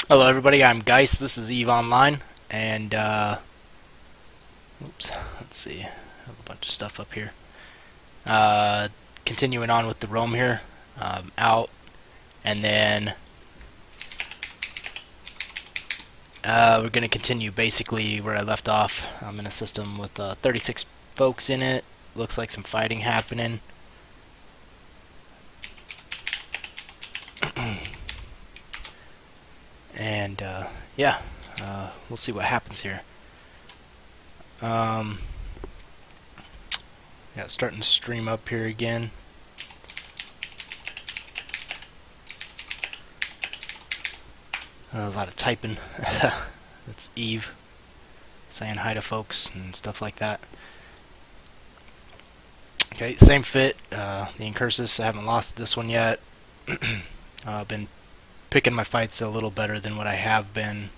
Hello everybody, I'm Guyce, this is Eve Online, and oops, let's see, I have a bunch of stuff up here. Uh, Continuing on with the roam here, out, and then we're going to continue basically where I left off. I'm in a system with 36 folks in it, looks like some fighting happening. And yeah, we'll see what happens here. Um, yeah, starting to stream up here again. A lot of typing. That's Eve saying hi to folks and stuff like that. Okay, same fit. The Incursus, I haven't lost this one yet. I've been picking my fights a little better than what I have been.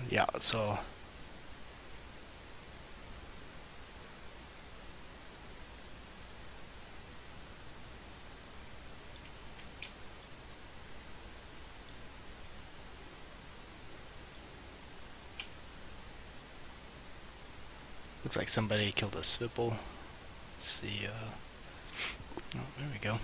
Yeah, so looks like somebody killed a Svipple. Let's see. Oh, there we go.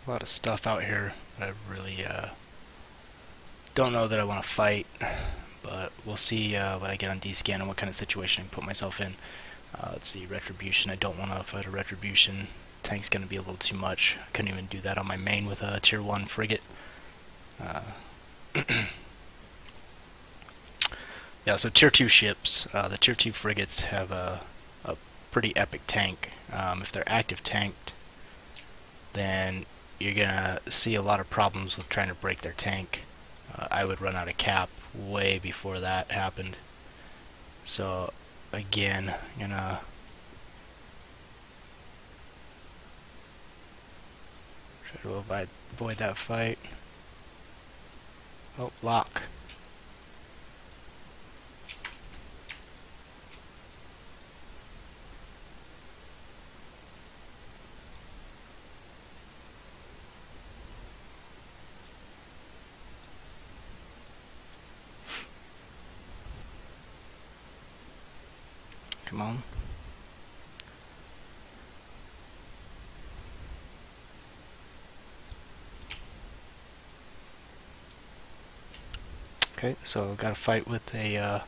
A lot of stuff out here that I really don't know that I want to fight, but we'll see what I get on D-Scan and what kind of situation I can put myself in. Let's see, Retribution. I don't want to fight a Retribution. Tank's going to be a little too much. I couldn't even do that on my main with a Tier 1 frigate. Yeah, so Tier 2 ships. The Tier 2 frigates have a pretty epic tank. If they're active tanked, then you're going to see a lot of problems with trying to break their tank. I would run out of cap way before that happened. So, again, I'm gonna try to avoid that fight. Oh, lock. Come on. Okay, so got to fight with a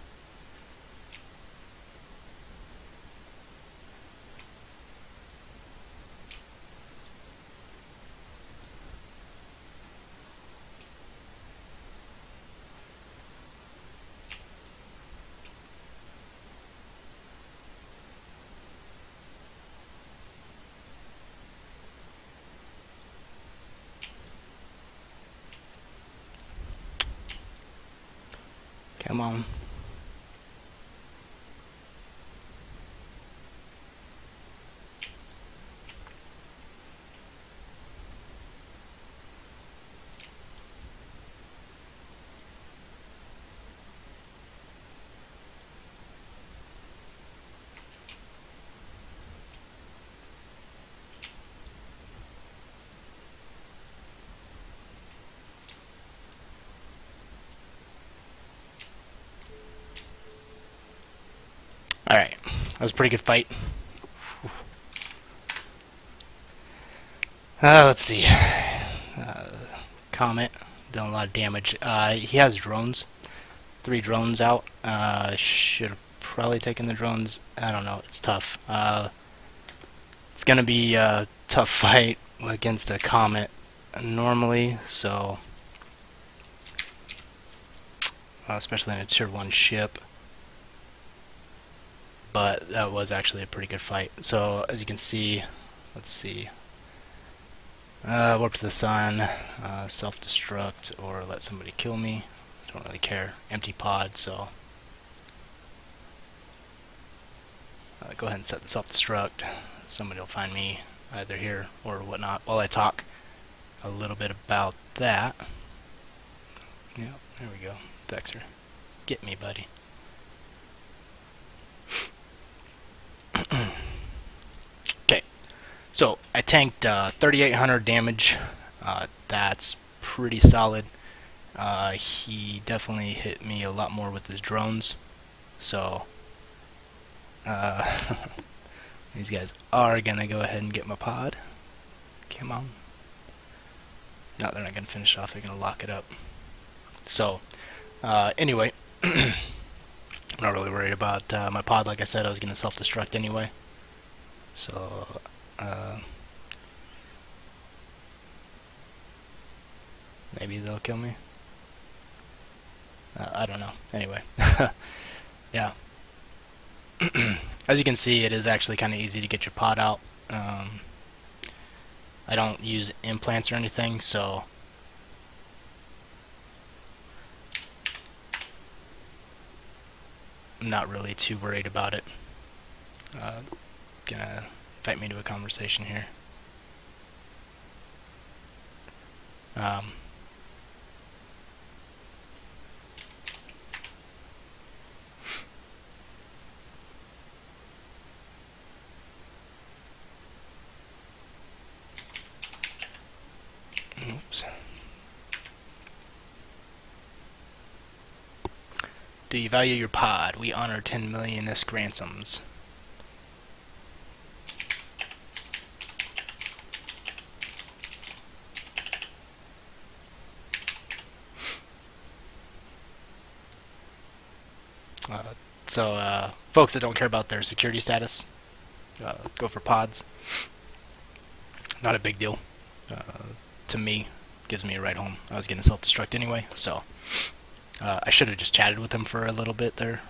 come on. Alright, that was a pretty good fight. Let's see. Comet, done a lot of damage. He has drones. 3 drones out. Should have probably taken the drones. I don't know, it's tough. It's gonna be a tough fight against a Comet normally, so especially in a Tier 1 ship. But that was actually a pretty good fight. So as you can see, let's see. Warp to the sun, self-destruct, or let somebody kill me. I don't really care. Empty pod, so go ahead and set the self-destruct. somebody will find me either here or whatnot while I talk a little bit about that. Yeah, there we go. Vexer. Get me, buddy. Okay, so I tanked 3,800 damage. That's pretty solid. He definitely hit me a lot more with his drones. So, these guys are gonna go ahead and get my pod. Come on. No, they're not gonna finish off. They're gonna lock it up. So, anyway, I'm not really worried about my pod. Like I said, I was gonna self-destruct anyway. So, maybe they'll kill me. I don't know. Anyway, yeah. As you can see, it is actually kind of easy to get your pod out. I don't use implants or anything, so I'm not really too worried about it. Gonna invite me to a conversation here. Oops. Do you value your pod? We honor 10 million ISK ransoms. So, folks that don't care about their security status, go for pods. Not a big deal. To me, gives me a ride home. I was getting self-destruct anyway, so I should have just chatted with them for a little bit there,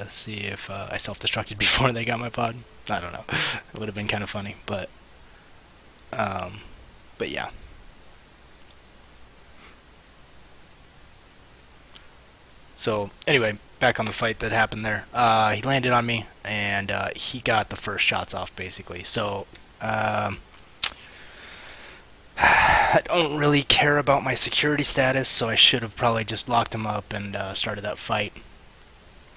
see if I self-destructed before they got my pod. I don't know. It would have been kind of funny, but yeah. So anyway, back on the fight that happened there. He landed on me, and he got the first shots off, basically. So I don't really care about my security status, so I should have probably just locked him up and started that fight.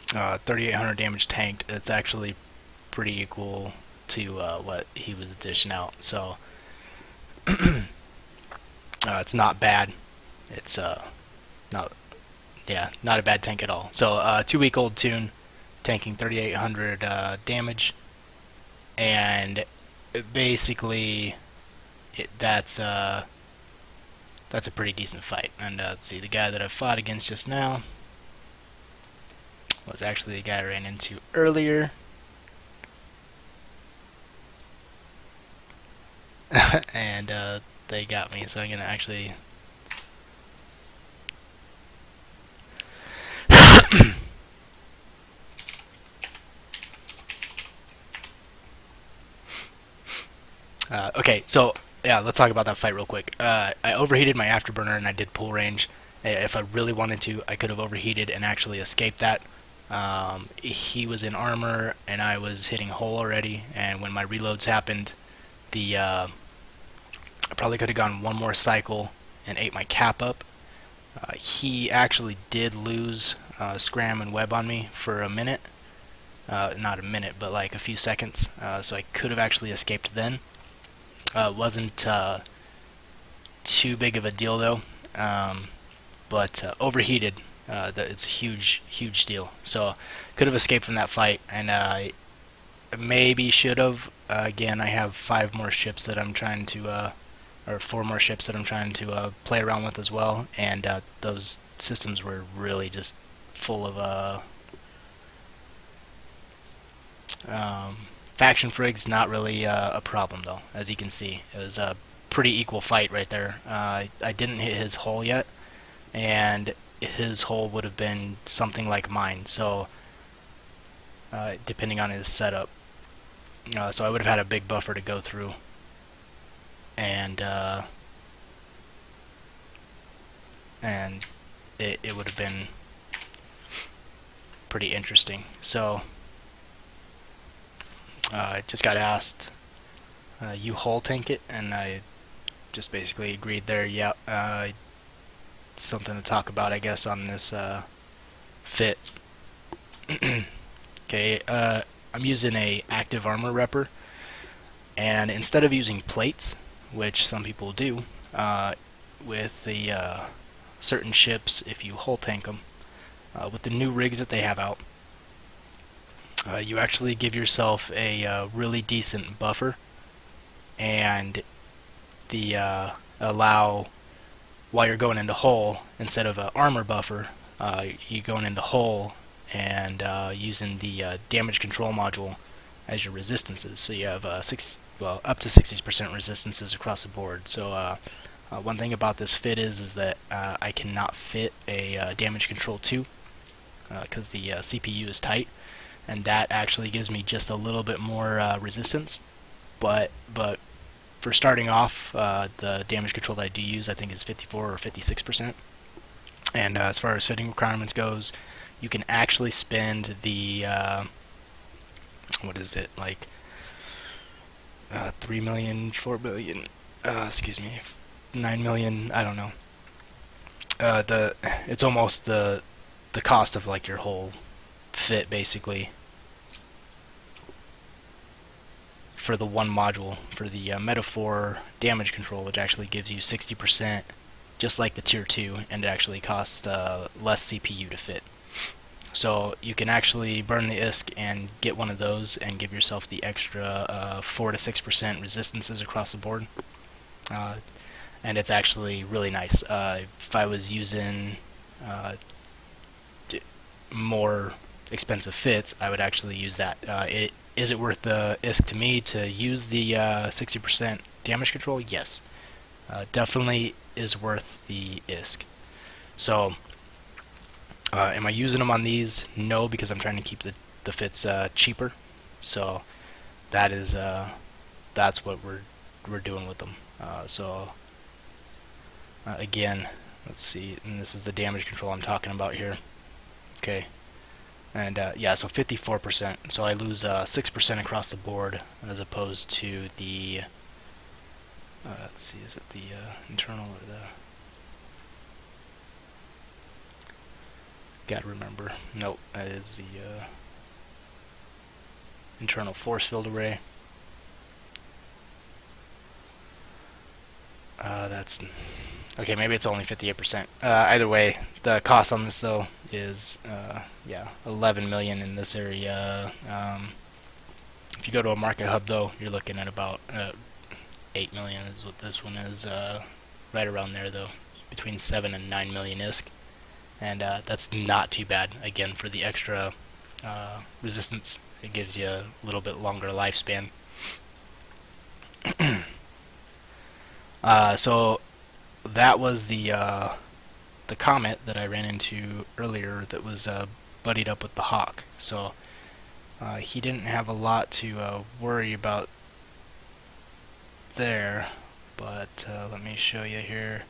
3,800 damage tanked. It's actually pretty equal to what he was dishing out. So it's not bad. It's not a bad tank at all. So 2-week-old tune, tanking 3,800 damage, and basically that's a pretty decent fight. And let's see, the guy that I fought against just now was actually the guy I ran into earlier. And they got me, so I'm gonna actually okay, so yeah, let's talk about that fight real quick. I overheated my afterburner and I did pull range. If I really wanted to, I could have overheated and actually escaped that. He was in armor and I was hitting hull already, and when my reloads happened, I probably could have gone one more cycle and ate my cap up. He actually did lose scram and web on me for a minute. Not a minute, but like a few seconds. So I could have actually escaped then. Wasn't too big of a deal though, but overheated. It's a huge deal. So could have escaped from that fight, and maybe should have. Again, I have 5 more ships that I'm trying to, or 4 more ships that I'm trying to play around with as well, and those systems were really just full of faction frigs. Not really a problem though, as you can see. It was a pretty equal fight right there. I didn't hit his hull yet, and his hull would have been something like mine, so depending on his setup. So I would have had a big buffer to go through, and it would have been pretty interesting. So I just got asked you hull tank it, and I just basically agreed there. Yeah, something to talk about, I guess, on this fit. Okay, I'm using a active armor repper, and instead of using plates, which some people do, with the certain ships, if you hull tank them, with the new rigs that they have out, you actually give yourself a really decent buffer, and the allow, while you're going into hull, instead of an armor buffer, you going into hull and using the damage control module as your resistances. So you have up to 60% resistances across the board. So one thing about this fit is that I cannot fit a damage control 2 because the CPU is tight, and that actually gives me just a little bit more resistance. But for starting off, the damage control that I do use, I think, is 54 or 56%. And as far as fitting requirements goes, you can actually spend the what is it, like 3 million, 4 million, excuse me, 9 million, I don't know. It's almost the cost of like your whole fit, basically, for the one module, for the Metaphor damage control, which actually gives you 60%, just like the tier 2, and it actually costs less CPU to fit. So you can actually burn the ISK and get one of those and give yourself the extra 4 to 6% resistances across the board. And it's actually really nice. If I was using more expensive fits, I would actually use that. Is it worth the ISK to me to use the 60% damage control? Yes. Definitely is worth the ISK. So, am I using them on these? No, because I'm trying to keep the fits cheaper. So that is that's what we're doing with them. Again, let's see, and this is the damage control I'm talking about here. Okay, and yeah, so 54%. So I lose 6% across the board, as opposed to the let's see, is it the internal or the? Gotta remember. Nope, that is the internal force field array. That's okay. Maybe it's only 58%. Either way, the cost on this though is yeah, 11 million in this area. If you go to a market hub though, you're looking at about 8 million is what this one is. Right around there though, between 7 and 9 million ISK. And that's not too bad, again, for the extra resistance. It gives you a little bit longer lifespan. So that was the comet that I ran into earlier that was buddied up with the Hawk. So he didn't have a lot to worry about there, but let me show you here.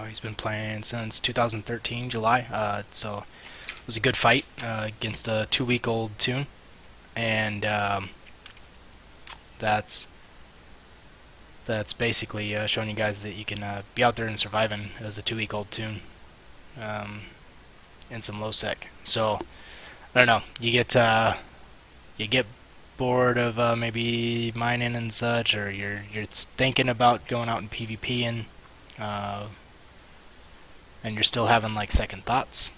He's been playing since 2013, July, so it was a good fight against a 2-week-old tune, and that's basically showing you guys that you can be out there and surviving as a 2-week-old tune in some low sec. So I don't know, you get bored of maybe mining and such, or you're thinking about going out and PvPing, and you're still having like second thoughts,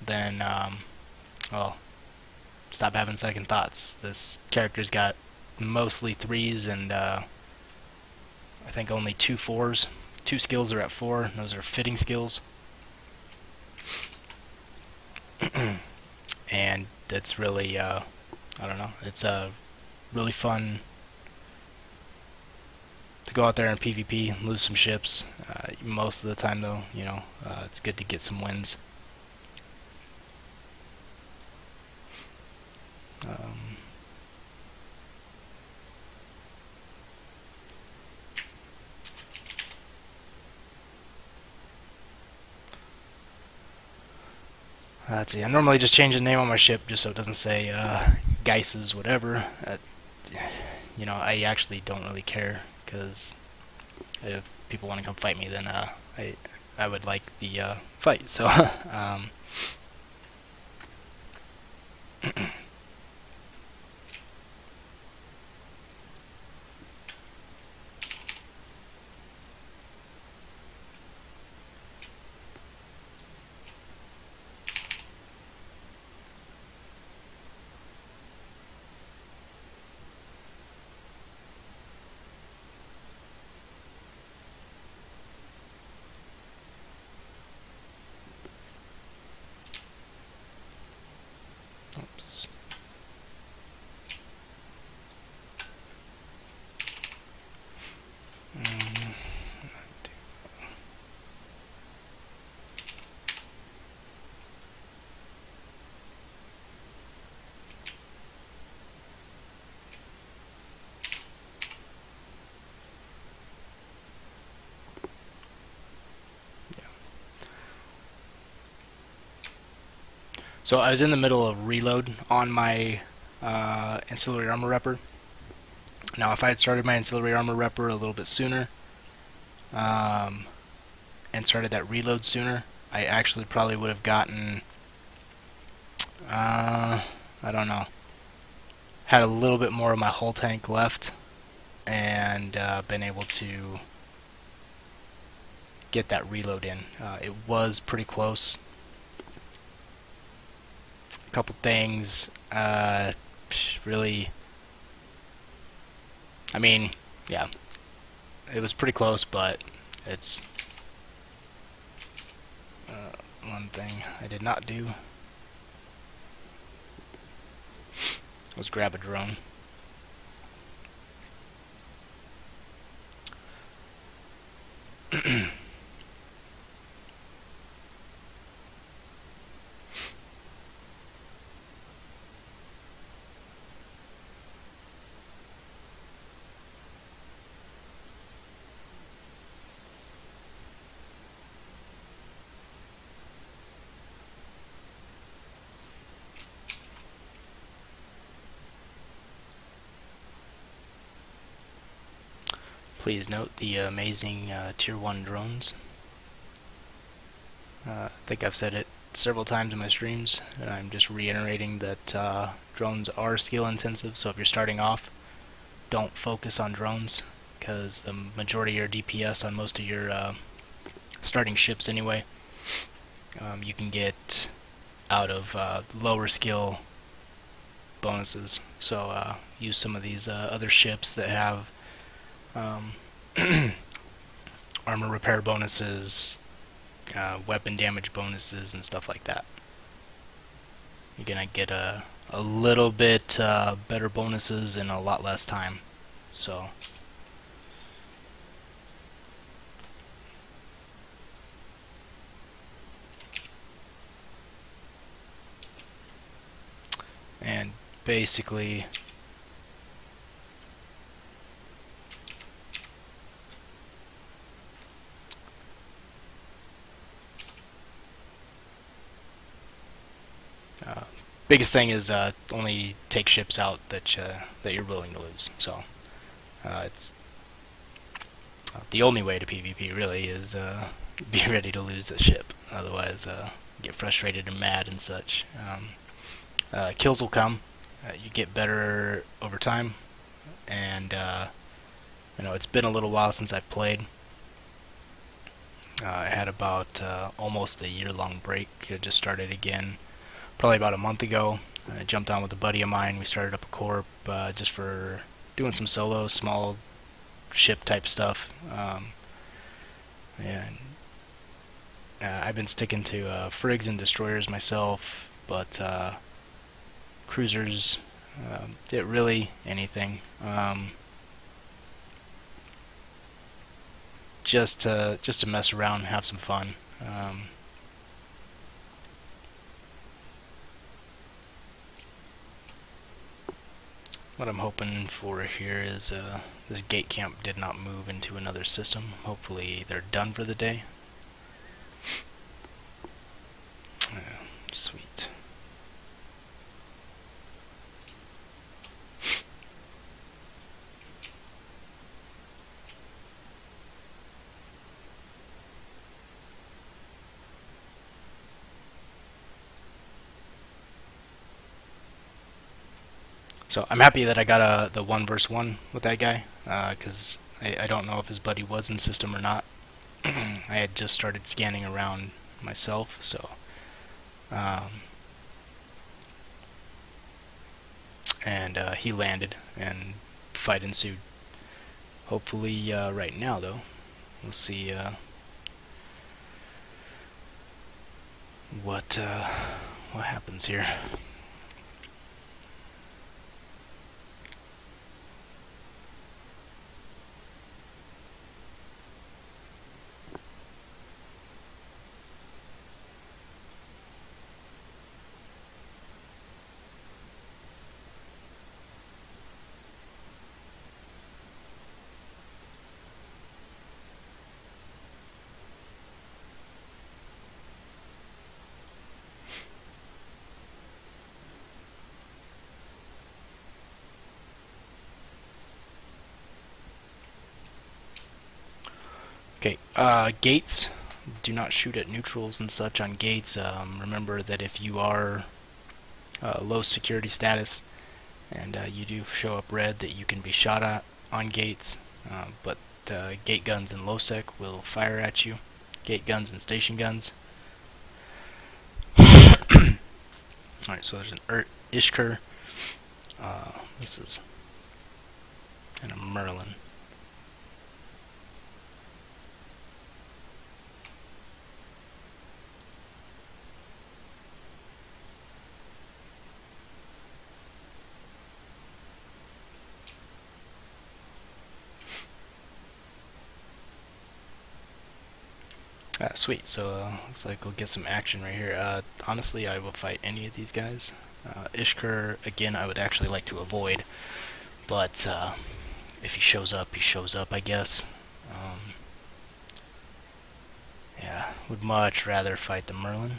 then well, stop having second thoughts. This character's got mostly 3s and I think only 2 4s. 2 skills are at 4. Those are fitting skills. And that's really I don't know, it's really fun to go out there and PvP, lose some ships. Most of the time though, you know, it's good to get some wins. Let's see. I normally just change the name on my ship just so it doesn't say Guyce's whatever. I actually don't really care because if people want to come fight me, then I would like the fight. So oops. Mm, So I was in the middle of reload on my ancillary armor repper. Now, if I had started my ancillary armor repper a little bit sooner, um, and started that reload sooner, I actually probably would have gotten, I don't know, had a little bit more of my hull tank left, and been able to get that reload in. It was pretty close. A couple things, really, I mean, yeah, it was pretty close, but it's one thing I did not do was grab a drone. Please note the amazing Tier 1 drones. I think I've said it several times in my streams, and I'm just reiterating that drones are skill intensive, so if you're starting off, don't focus on drones, because the majority of your DPS on most of your starting ships anyway, you can get out of lower skill bonuses. So use some of these other ships that have armor repair bonuses, weapon damage bonuses, and stuff like that. You're gonna get a little bit better bonuses in a lot less time. So and basically biggest thing is only take ships out that you're willing to lose. So it's the only way to PvP really is be ready to lose the ship. Otherwise, get frustrated and mad and such. Kills will come. You get better over time, and it's been a little while since I've played. I had about almost a year-long break. I just started again probably about a month ago. I jumped on with a buddy of mine. We started up a corp just for doing some solo, small ship type stuff. And I've been sticking to frigs and destroyers myself, but cruisers, really anything. Just to mess around and have some fun. What I'm hoping for here is this gate camp did not move into another system. Hopefully they're done for the day. Sweet. So I'm happy that I got the 1 versus 1 with that guy, because I don't know if his buddy was in system or not. I had just started scanning around myself, so and he landed, and fight ensued. Hopefully, right now though, we'll see what happens here. Okay, gates. Do not shoot at neutrals and such on gates. Remember that if you are low security status and you do show up red, that you can be shot at on gates, but gate guns and low sec will fire at you. Gate guns and station guns. Alright, so there's an Ishkur. This is and a Merlin. Sweet, so looks like we'll get some action right here. Honestly, I will fight any of these guys. Ishkur, again, I would actually like to avoid, but if he shows up, he shows up, I guess. Yeah, would much rather fight the Merlin.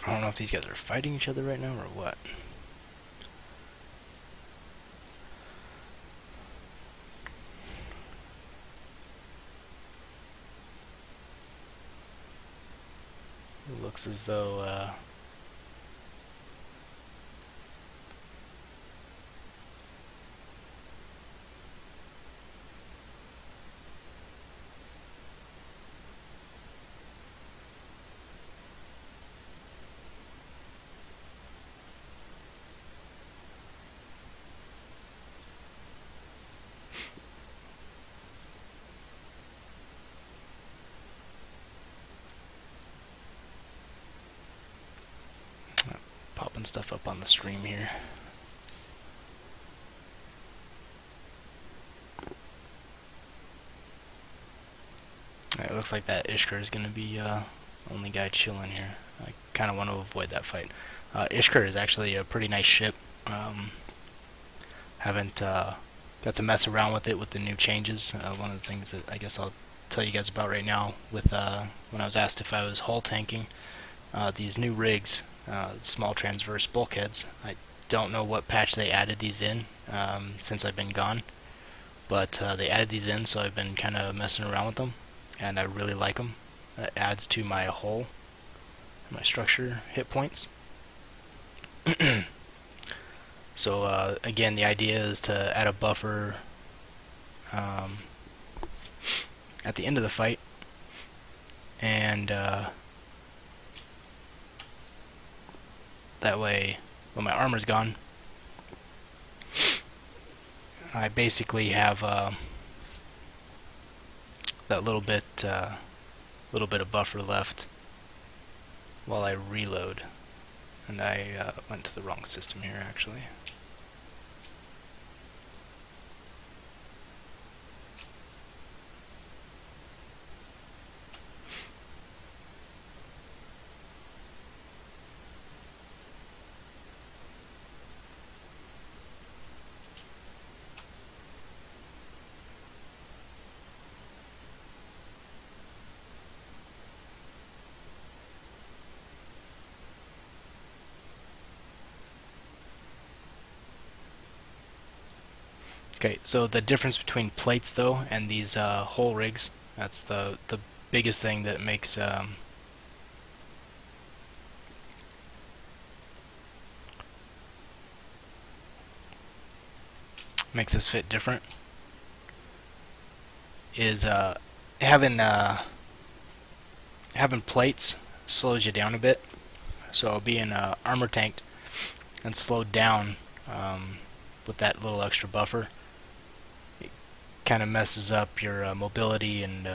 I don't know if these guys are fighting each other right now or what. It looks as though popping stuff up on the stream here. It looks like that Ishkur is going to be only guy chilling here. I kind of want to avoid that fight. Ishkur is actually a pretty nice ship. Haven't got to mess around with it with the new changes. One of the things that I guess I'll tell you guys about right now with when I was asked if I was hull tanking, these new rigs, small transverse bulkheads. I don't know what patch they added these in since I've been gone, but they added these in, so I've been kind of messing around with them, and I really like them. It adds to my hull, my structure hit points. So again, the idea is to add a buffer at the end of the fight, and that way, when my armor's gone, I basically have that little bit of buffer left while I reload. And I went to the wrong system here, actually. Okay, so the difference between plates though and these hole rigs, that's the biggest thing that makes this fit different, is having having plates slows you down a bit. So being armor tanked and slowed down with that little extra buffer, it kind of messes up your mobility and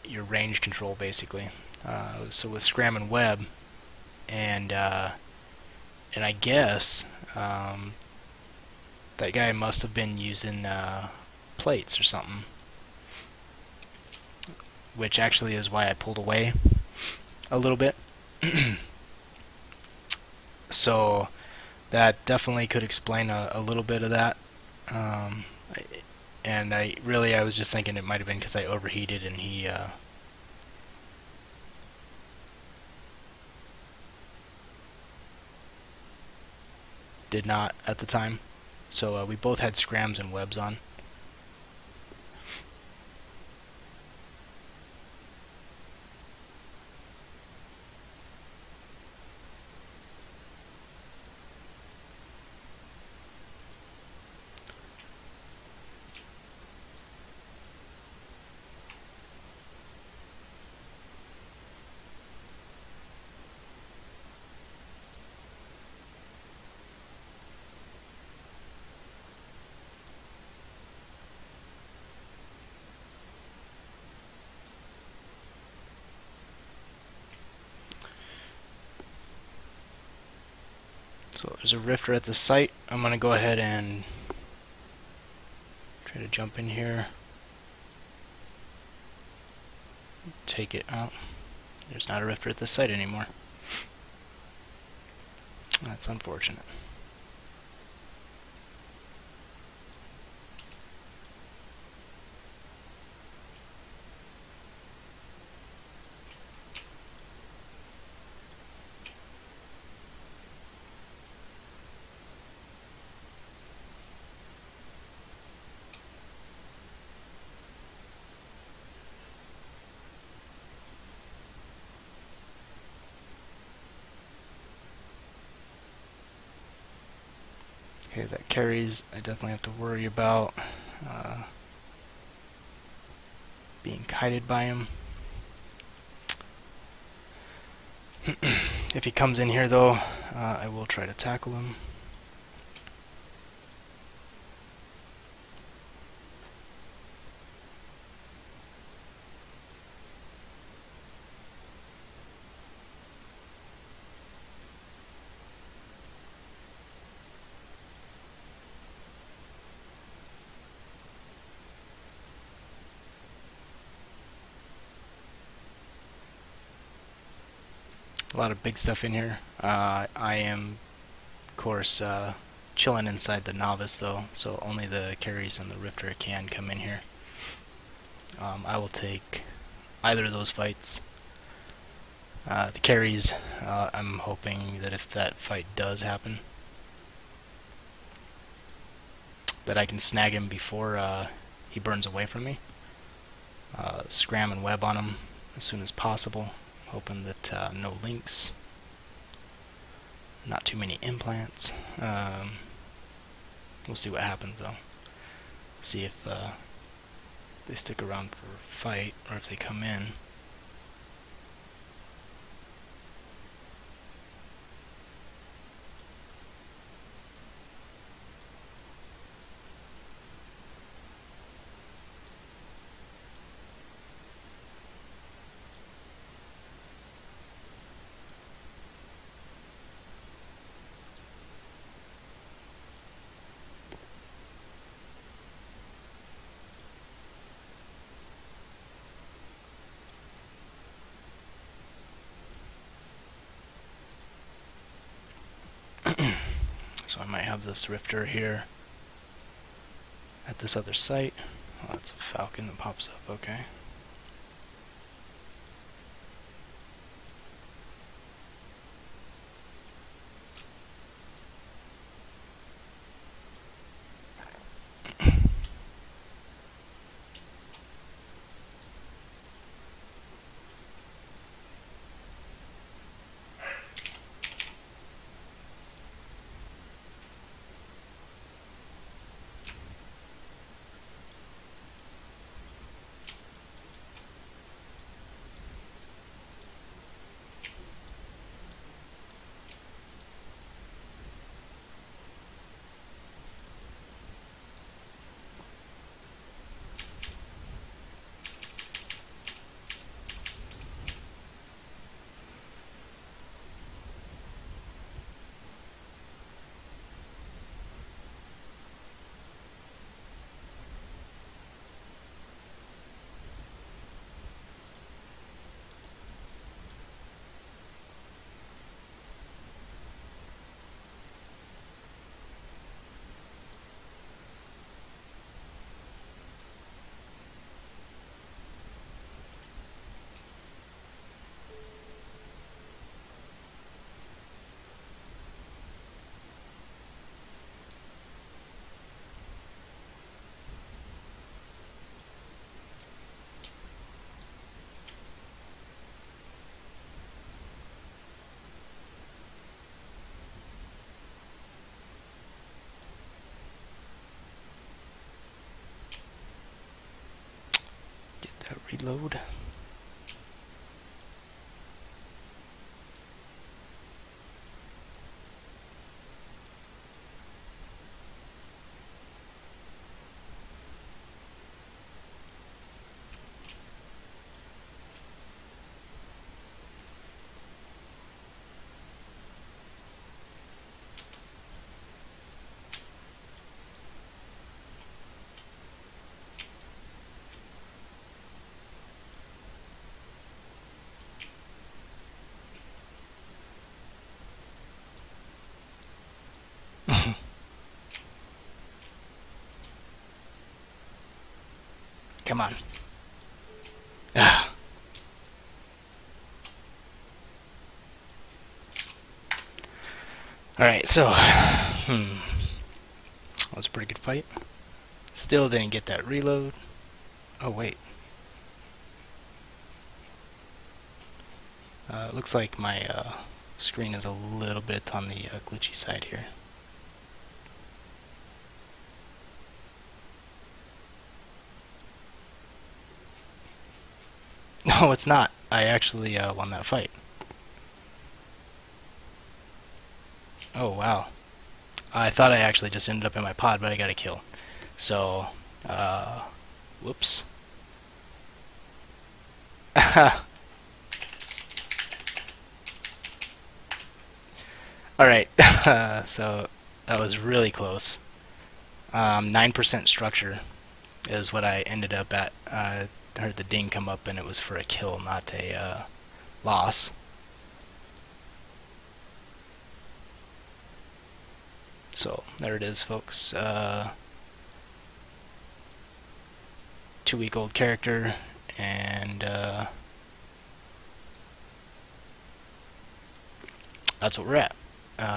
your range control basically. So with Scram and Web, and I guess that guy must have been using plates or something, which actually is why I pulled away a little bit. So that definitely could explain a little bit of that. And I was just thinking it might have been because I overheated and he did not at the time. So we both had Scrams and Webs on. So there's a rifter at the site. I'm going to go ahead and try to jump in here. Take it out. There's not a rifter at the site anymore. That's unfortunate. Okay, that carries. I definitely have to worry about being kited by him. If he comes in here though, I will try to tackle him. A lot of big stuff in here. I am, of course, chilling inside the novice though, so only the carries and the rifter can come in here. I will take either of those fights. The carries, I'm hoping that if that fight does happen, that I can snag him before he burns away from me. Scram and Web on him as soon as possible. Hoping that no links, not too many implants. We'll see what happens though. See if they stick around for a fight or if they come in. So I might have this rifter here at this other site. Oh, that's a falcon that pops up, okay. Reload. Come on. Ah. Alright, so that was a pretty good fight. Still didn't get that reload. Oh wait. Looks like my screen is a little bit on the glitchy side here. No, it's not. I actually won that fight. Oh wow. I thought I actually just ended up in my pod, but I got a kill. So, whoops. Alright, so that was really close. 9% structure is what I ended up at. I heard the ding come up and it was for a kill, not a loss. So there it is, folks. 2-week-old character, and that's what we're at.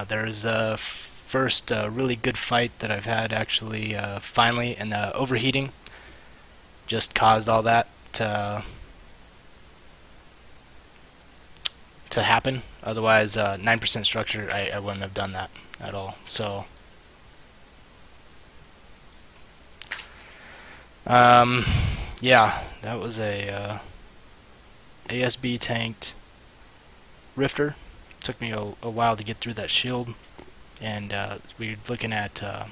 There's a first really good fight that I've had actually finally, and the overheating just caused all that to happen. Otherwise, 9% structure, I wouldn't have done that at all. So, yeah, that was a ASB tanked Rifter. Took me a while to get through that shield, and we're looking at a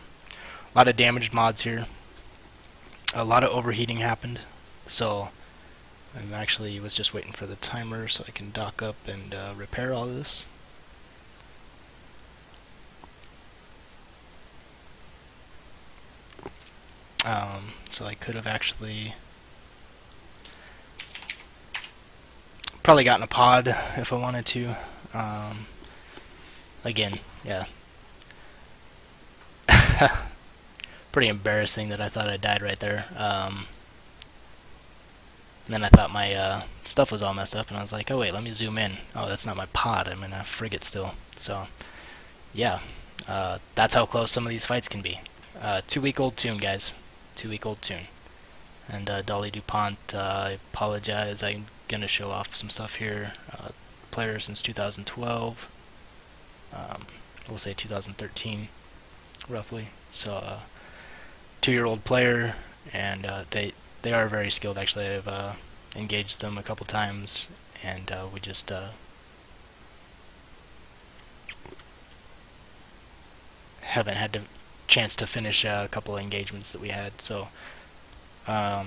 lot of damaged mods here. A lot of overheating happened, so I'm actually was just waiting for the timer so I can dock up and repair all this. So I could have actually probably gotten a pod if I wanted to. Again, yeah. Pretty embarrassing that I thought I died right there. And then I thought my stuff was all messed up, and I was like, oh wait, let me zoom in. Oh, that's not my pod. I'm in a frigate still. So, yeah. That's how close some of these fights can be. 2-week-old tune, guys. 2-week-old tune. And Dolly DuPont, I apologize. I'm going to show off some stuff here. Player since 2012. We'll say 2013, roughly. So, 2-year-old player, and they are very skilled. Actually, I've engaged them a couple times, and we just haven't had the chance to finish a couple of engagements that we had. So, I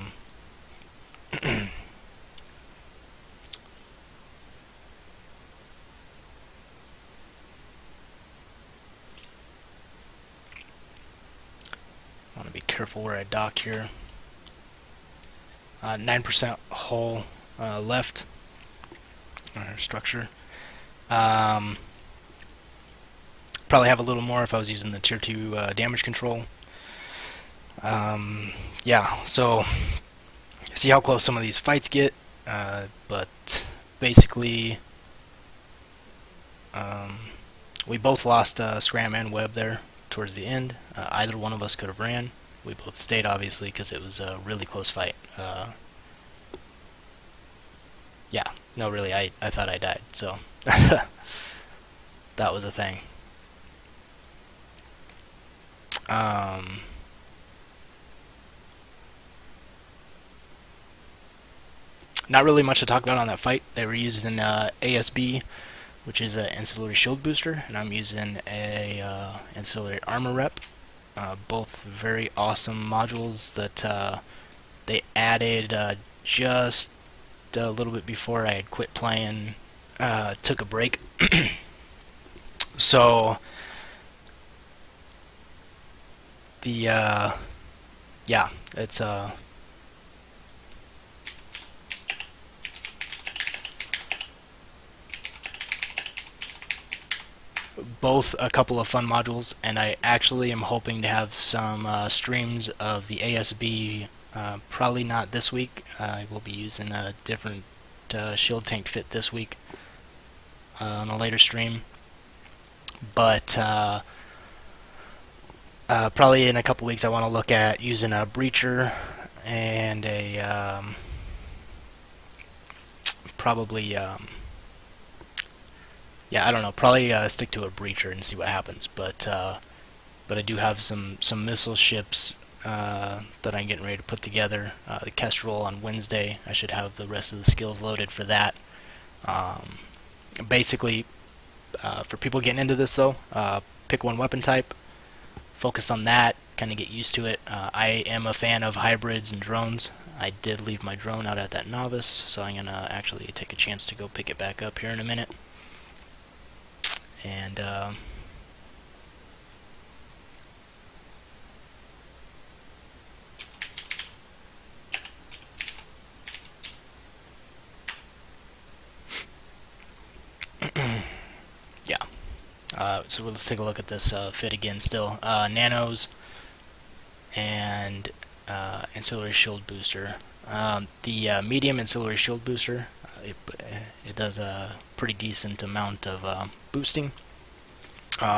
want to be careful where I dock here. 9% hull left on our structure. Probably have a little more if I was using the tier 2 damage control. Yeah, so see how close some of these fights get, but basically we both lost Scram and Webb there towards the end. Either one of us could have ran. We both stayed, obviously, because it was a really close fight. Yeah, no, really, I thought I died, so that was a thing. Not really much to talk about on that fight. They were using ASB, which is an ancillary shield booster, and I'm using a ancillary armor rep. Both very awesome modules that they added just a little bit before I had quit playing, took a break. So the yeah, it's both a couple of fun modules, and I actually am hoping to have some streams of the ASB. Probably not this week. I will be using a different shield tank fit this week on a later stream, but probably in a couple weeks I want to look at using a breacher and a probably yeah, I don't know, probably stick to a breacher and see what happens, but I do have some missile ships that I'm getting ready to put together. The Kestrel on Wednesday, I should have the rest of the skills loaded for that. Basically, for people getting into this though, pick one weapon type, focus on that, kind of get used to it. I am a fan of hybrids and drones. I did leave my drone out at that novice, so I'm going to actually take a chance to go pick it back up here in a minute. And yeah, so let's take a look at this fit again still. Nanos and ancillary shield booster. The medium ancillary shield booster, it does a pretty decent amount of boosting.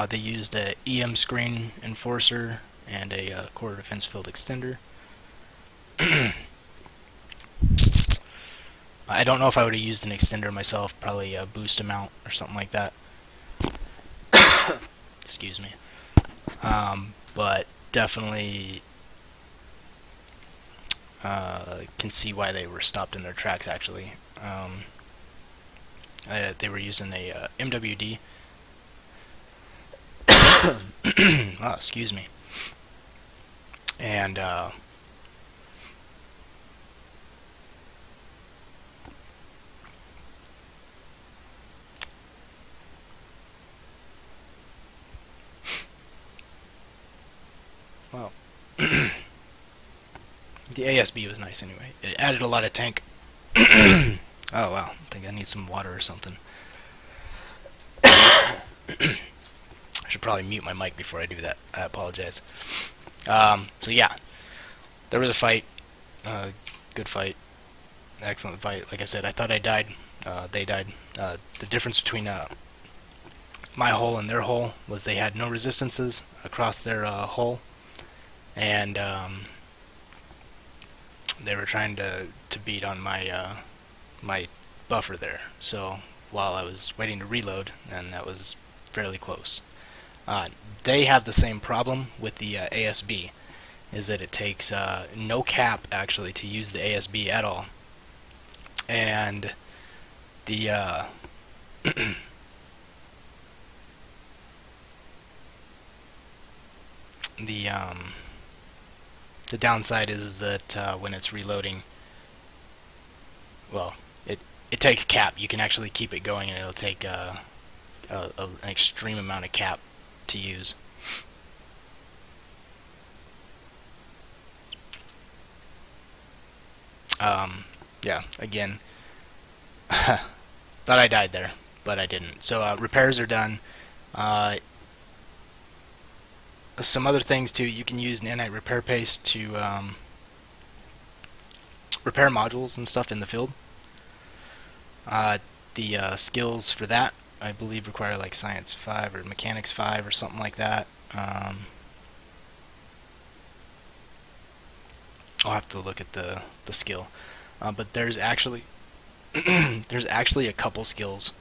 They used a EM screen enforcer and a core defense field extender. I don't know if I would have used an extender myself, probably a boost amount or something like that. Excuse me. But definitely can see why they were stopped in their tracks, actually. They were using a MWD. Oh, excuse me. And well, the ASB was nice anyway. It added a lot of tank. Oh wow, I think I need some water or something. I should probably mute my mic before I do that. I apologize. So yeah, there was a fight. Good fight. Excellent fight. Like I said, I thought I died. They died. The difference between my hull and their hull was they had no resistances across their hull, and they were trying to beat on my my buffer there. So while I was waiting to reload, and that was fairly close. They have the same problem with the ASB, is that it takes no cap actually to use the ASB at all, and the the downside is that when it's reloading, well, it takes cap. You can actually keep it going, and it'll take an extreme amount of cap to use. Yeah, again, thought I died there, but I didn't. So repairs are done. Some other things too, you can use nanite repair paste to repair modules and stuff in the field. The skills for that, I believe, require like Science 5 or Mechanics 5 or something like that. I'll have to look at the skill, but there's actually there's actually a couple skills.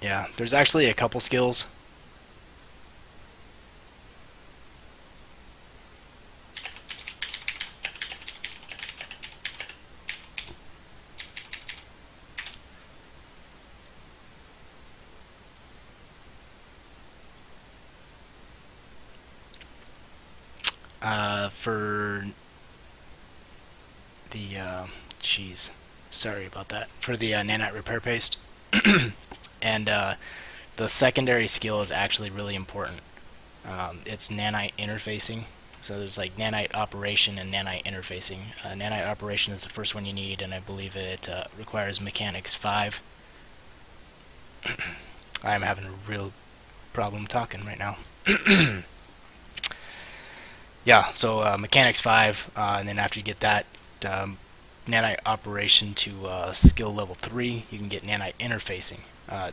Yeah, there's actually a couple skills. For the, jeez, sorry about that. For the nanite repair paste. And the secondary skill is actually really important. It's nanite interfacing. So there's like nanite operation and nanite interfacing. Nanite operation is the first one you need, and I believe it requires mechanics 5. I'm having a real problem talking right now. Yeah, so mechanics 5, and then after you get that nanite operation to skill level 3, you can get nanite interfacing.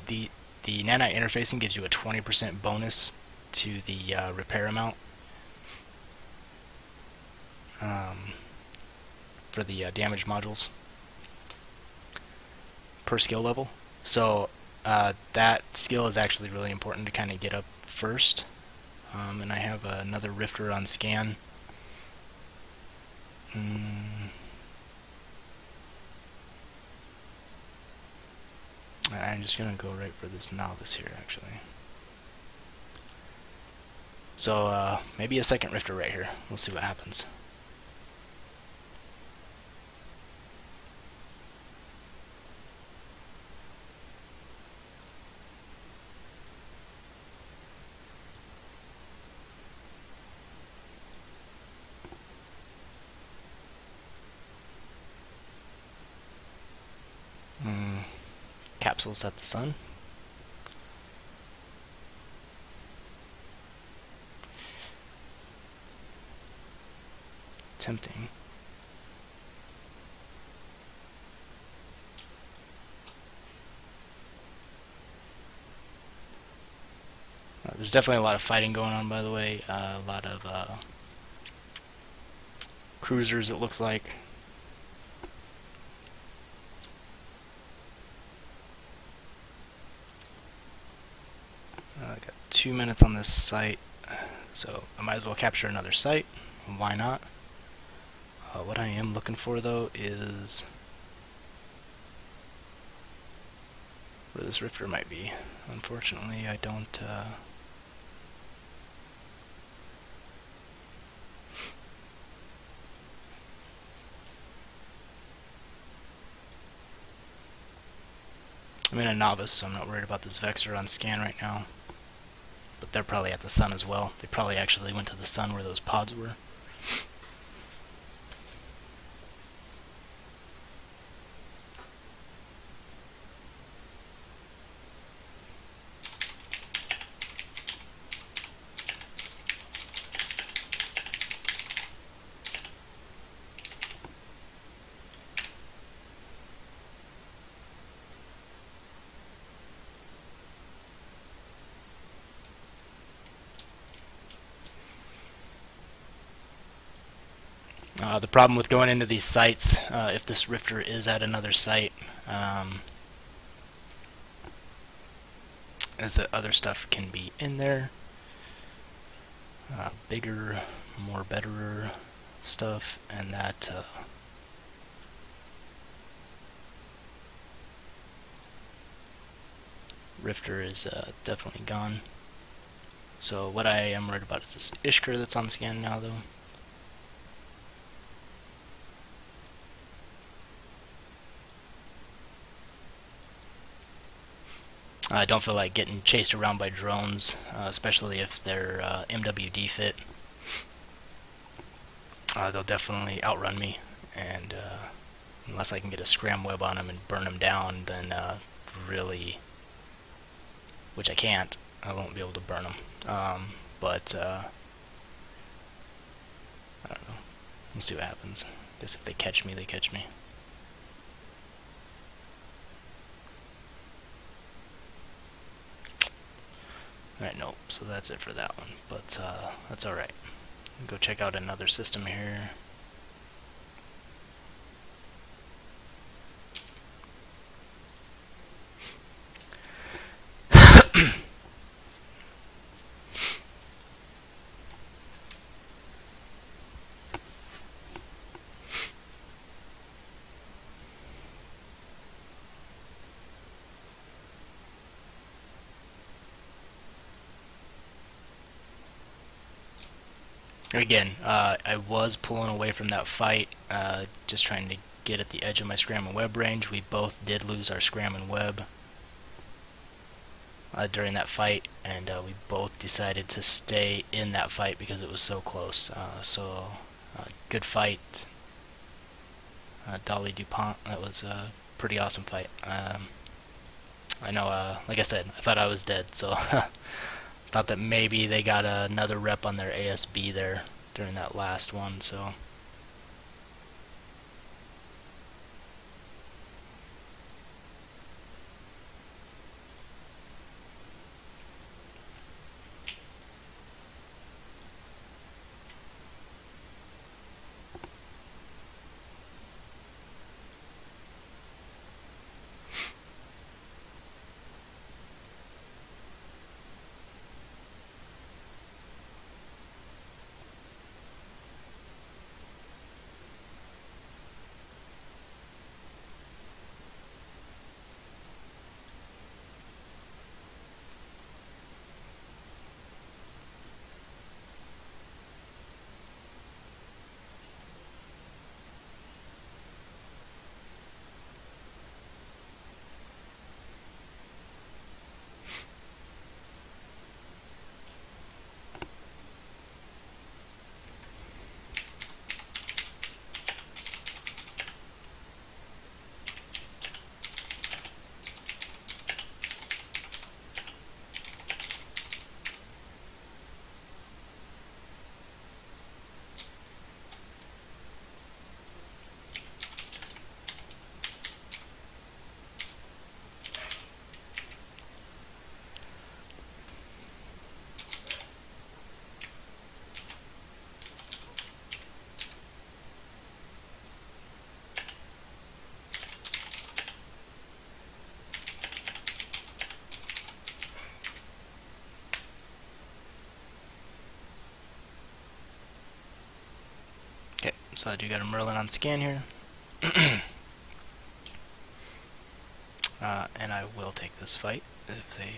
The nanite interfacing gives you a 20% bonus to the repair amount for the damage modules per skill level. So that skill is actually really important to kind of get up first. And I have another rifter on scan. I'm just going to go right for this novice here, actually. So maybe a second rifter right here. We'll see what happens. Capsules at the sun. Tempting. There's definitely a lot of fighting going on, by the way. A lot of cruisers, it looks like. I got 2 minutes on this site, so I might as well capture another site. Why not? What I am looking for, though, is where this rifter might be. Unfortunately, I don't... I'm in a novice, so I'm not worried about this Vexer on scan right now. But they're probably at the sun as well. They probably actually went to the sun where those pods were. The problem with going into these sites, if this rifter is at another site, is that other stuff can be in there. Bigger, more better stuff, and that rifter is definitely gone. So what I am worried about is this Ishkur that's on scan now, though. I don't feel like getting chased around by drones, especially if they're MWD fit. They'll definitely outrun me, and unless I can get a scram web on them and burn them down, then really, which I can't, I won't be able to burn them. But I don't know. We'll see what happens. I guess if they catch me, they catch me. Alright, nope, so that's it for that one, but that's alright. Go check out another system here. Again, I was pulling away from that fight, just trying to get at the edge of my scram and web range. We both did lose our scram and web during that fight, and we both decided to stay in that fight because it was so close. Good fight, Dolly DuPont. That was a pretty awesome fight. I know, like I said, I thought I was dead, so thought that maybe they got another rep on their ASB there during that last one, so. Okay, so I do got a Merlin on scan here. And I will take this fight if they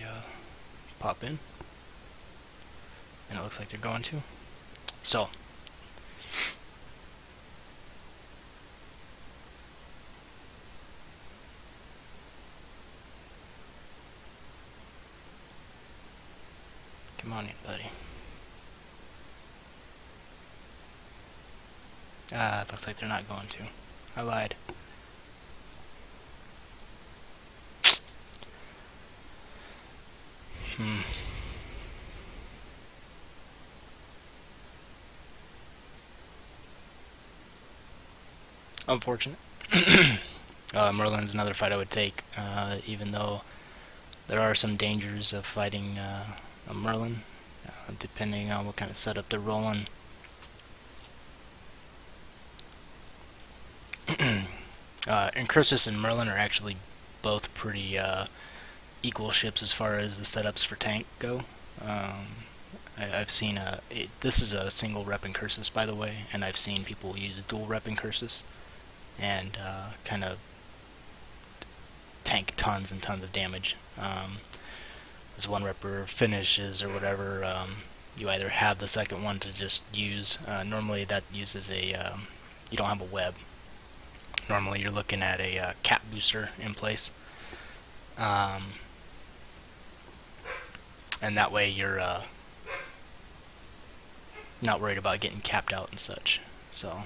pop in. And it looks like they're going to. So. Come on in, buddy. It looks like they're not going to. I lied. Unfortunate. Merlin's another fight I would take, even though there are some dangers of fighting a Merlin, depending on what kind of setup they're rolling. Incursus and Merlin are actually both pretty equal ships as far as the setups for tank go. I've seen this is a single rep Incursus, by the way, and I've seen people use dual rep Incursus and kind of tank tons and tons of damage. As one repper finishes or whatever, you either have the second one to just use. Normally that uses a you don't have a web. Normally you're looking at a cap booster in place, and that way you're not worried about getting capped out and such. So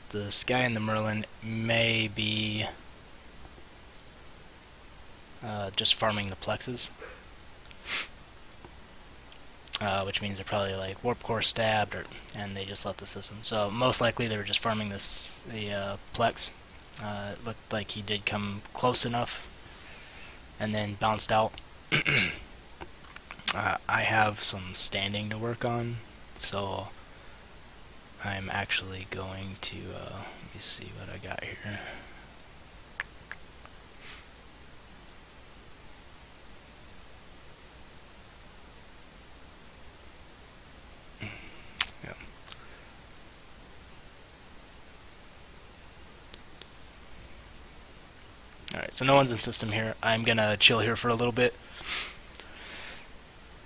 the Sky and the Merlin may be just farming the plexes, which means they're probably like warp core stabbed, and they just left the system. So most likely they were just farming the plex. It looked like he did come close enough, and then bounced out. I have some standing to work on, so I'm actually going to let me see what I got here. Alright, so no one's in system here. I'm gonna chill here for a little bit.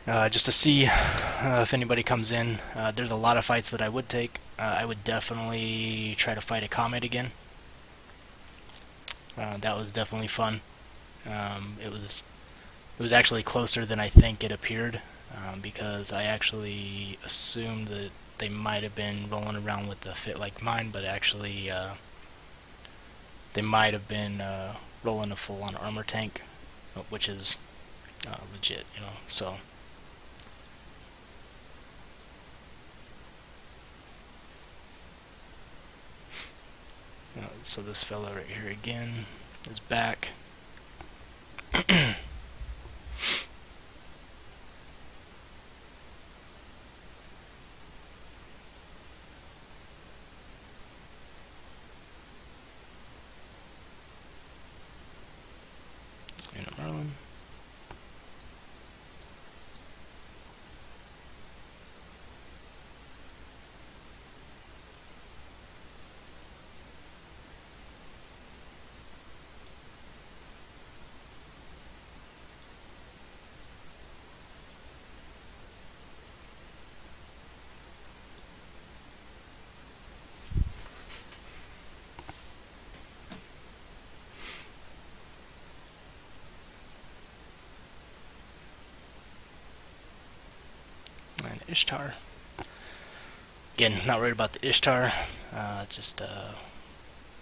Just to see if anybody comes in. There's a lot of fights that I would take. I would definitely try to fight a comet again. That was definitely fun. It was actually closer than I think it appeared, because I actually assumed that they might have been rolling around with a fit like mine, but actually they might have been rolling a full-on armor tank, which is legit, you know. So. So this fella right here again is back. And a Merlin. And Ishtar. Again, not worried about the Ishtar. Just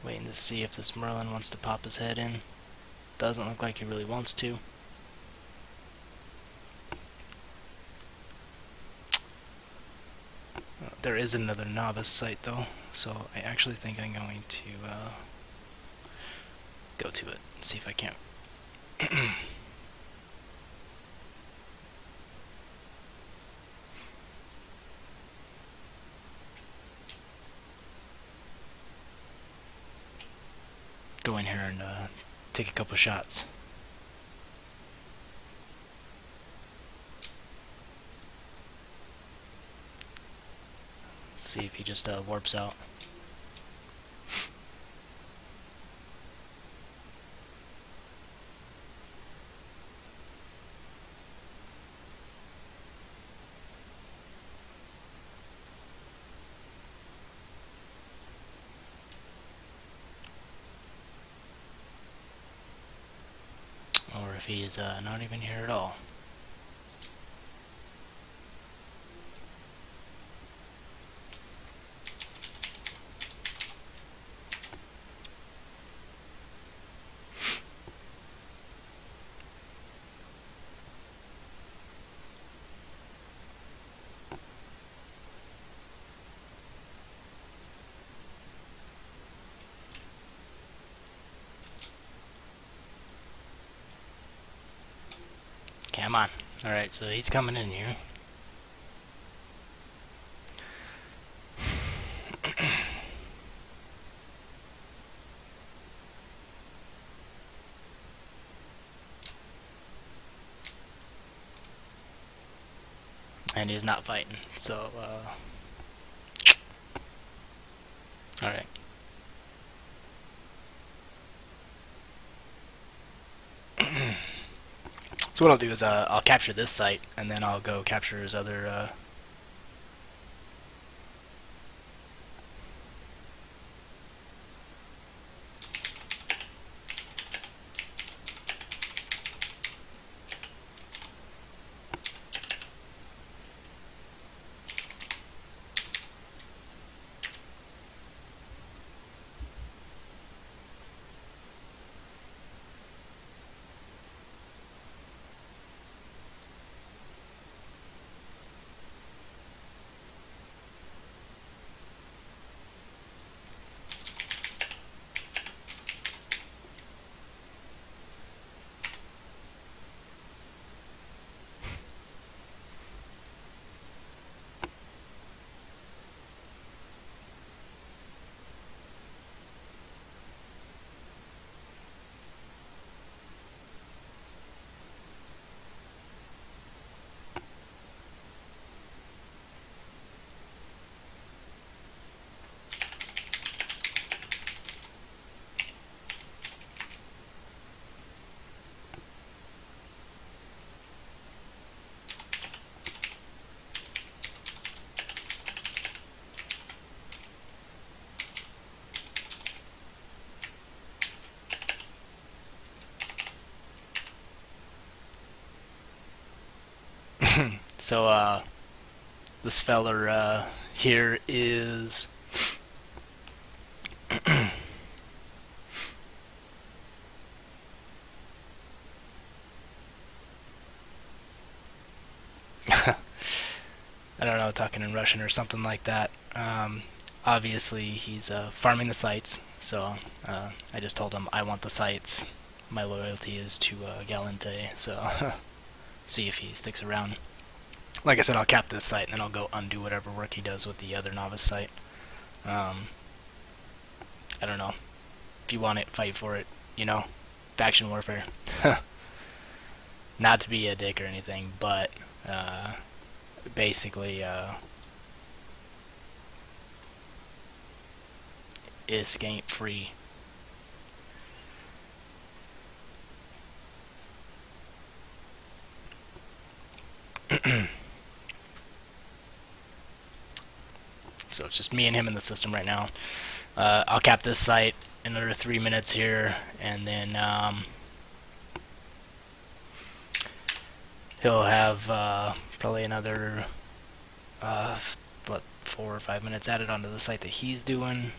waiting to see if this Merlin wants to pop his head in. Doesn't look like he really wants to. There is another novice site though, so I actually think I'm going to go to it and see if I can't. Go in here and take a couple shots. See if he just warps out. Or if he's not even here at all. Come on. Alright, so he's coming in here. And he's not fighting, so alright. So what I'll do is I'll capture this site, and then I'll go capture his other So this feller here is I don't know, talking in Russian or something like that. Obviously, he's farming the sites, so I just told him I want the sites. My loyalty is to Galente, so see if he sticks around. Like I said, I'll cap this site and then I'll go undo whatever work he does with the other novice site. I don't know. If you want it, fight for it. You know, faction warfare. Not to be a dick or anything, but basically, ISK ain't free. So it's just me and him in the system right now. I'll cap this site in under 3 minutes here, and then he'll have probably another 4 or 5 minutes added onto the site that he's doing.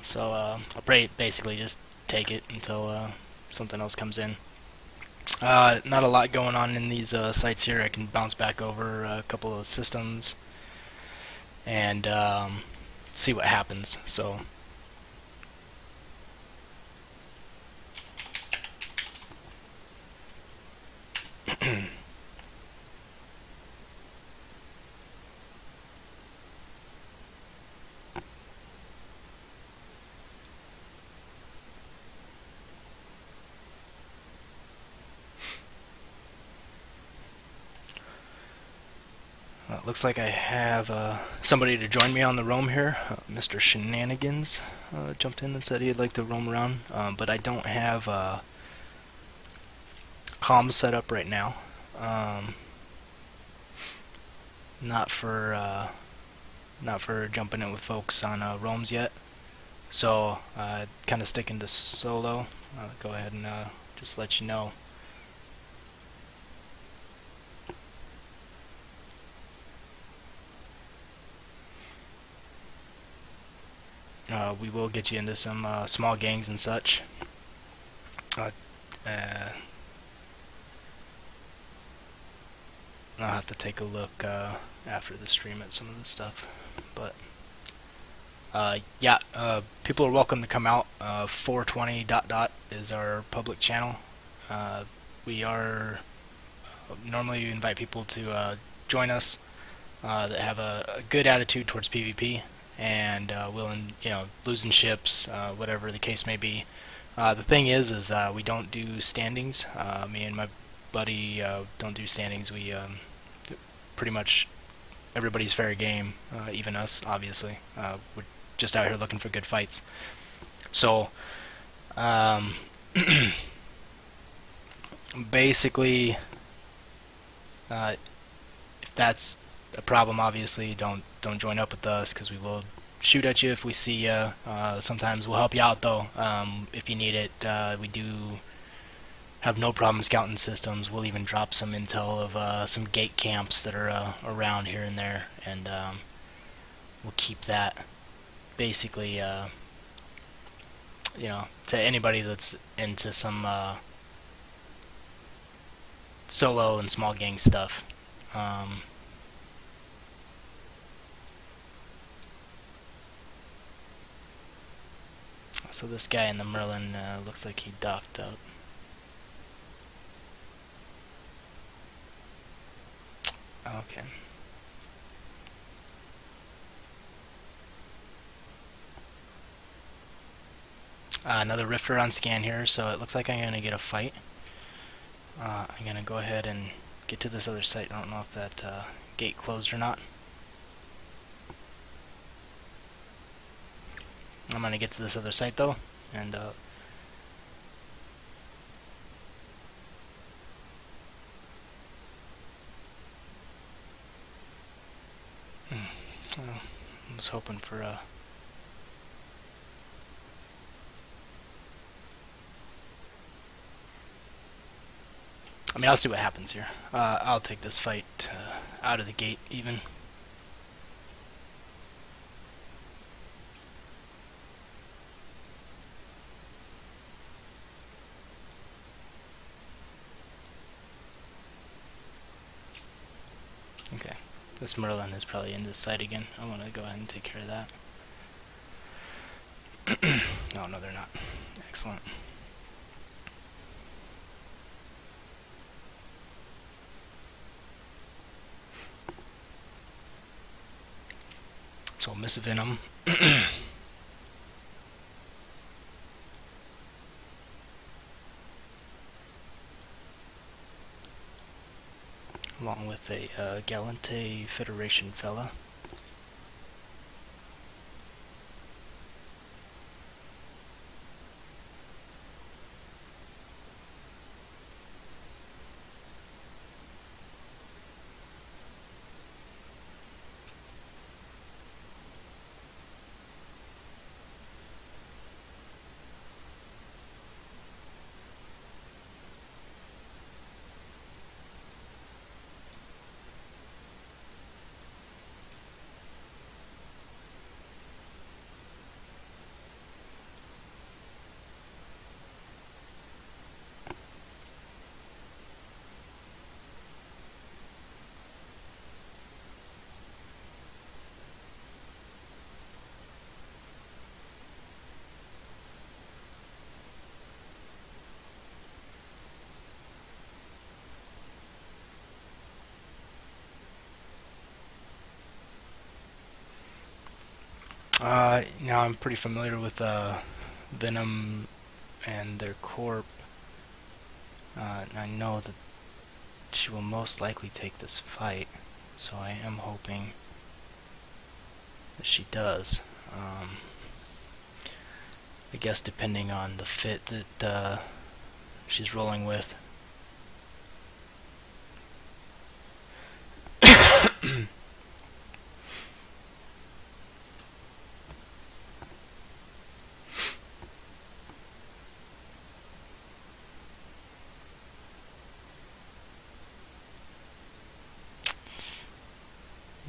So I'll basically just take it until something else comes in. Not a lot going on in these sites here. I can bounce back over a couple of systems and see what happens. So it looks like I have somebody to join me on the roam here. Mr. Shenanigans jumped in and said he'd like to roam around, but I don't have comms set up right now. Not for jumping in with folks on roams yet. So kind of sticking to solo. Go ahead and just let you know. We will get you into some small gangs and such. I'll have to take a look after the stream at some of this stuff, but yeah, people are welcome to come out. 420 ... is our public channel. We are normally invite people to join us that have a good attitude towards PvP and willing, losing ships, whatever the case may be. The thing is we don't do standings. Me and my buddy don't do standings. We pretty much everybody's fair game, even us, obviously. We're just out here looking for good fights. So, basically, if that's a problem, obviously, don't join up with us, because we will shoot at you if we see you. Sometimes we'll help you out, though, if you need it. We do have no problem scouting systems. We'll even drop some intel of some gate camps that are around here and there, and we'll keep that basically, to anybody that's into some solo and small gang stuff. So this guy in the Merlin looks like he docked up. Okay. Another Rifter on scan here, so it looks like I'm going to get a fight. I'm going to go ahead and get to this other site. I don't know if that gate closed or not. I'm going to get to this other site though, and I was hoping for a I mean, I'll see what happens here. I'll take this fight out of the gate, even. Okay, this Merlin is probably in this side again. I want to go ahead and take care of that. No, they're not. Excellent. So Miss Venom. Along with a Galante Federation fella. Now I'm pretty familiar with Venom and their corp. And I know that she will most likely take this fight, so I am hoping that she does. I guess depending on the fit that she's rolling with.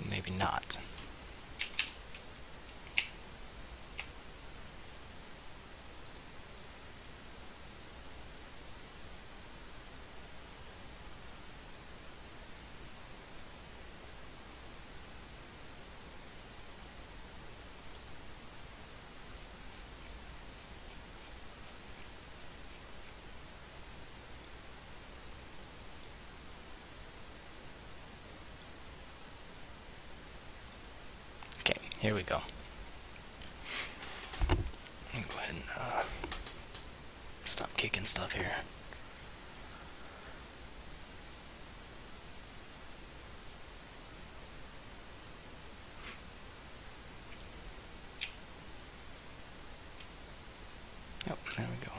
Maybe not. Okay, here we go. Go ahead and stop kicking stuff here. Yep, there we go.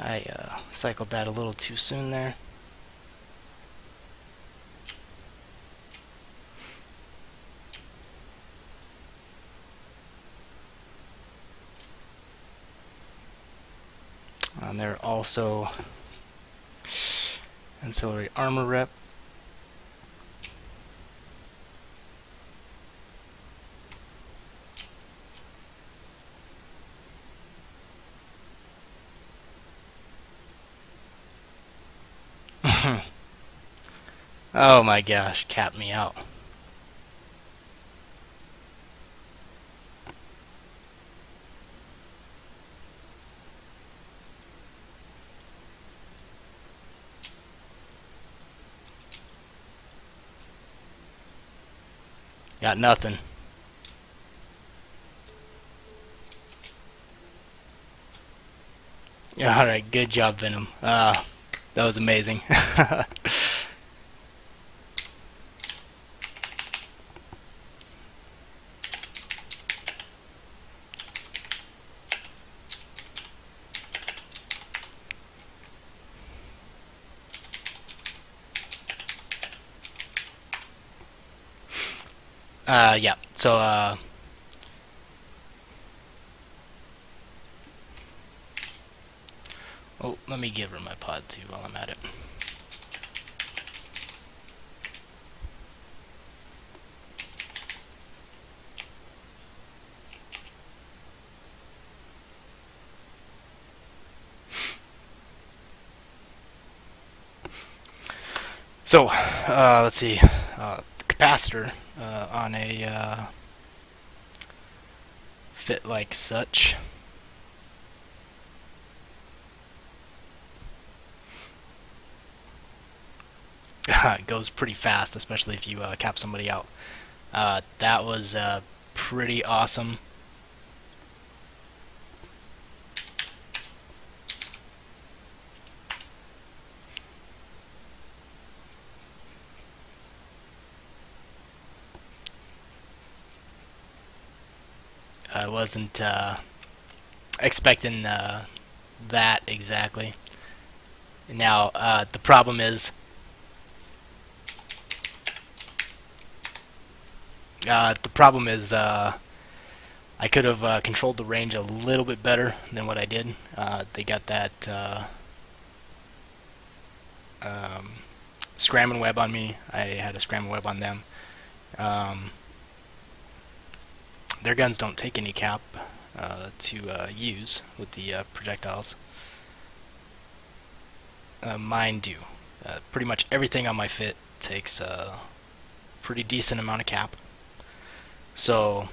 I cycled that a little too soon there. And they're also ancillary armor rep. Oh my gosh, capped me out. Got nothing. Alright, good job, Venom. That was amazing. Yeah. So, oh, let me give her my pod too while I'm at it. So, let's see. Capacitor on a fit like such. It goes pretty fast, especially if you cap somebody out. That was pretty awesome. I wasn't expecting that exactly. Now, the problem is, I could have controlled the range a little bit better than what I did. They got that um, scram web on me. I had a scram web on them. Um, their guns don't take any cap to use with the projectiles. Mine do. Pretty much everything on my fit takes a pretty decent amount of cap. So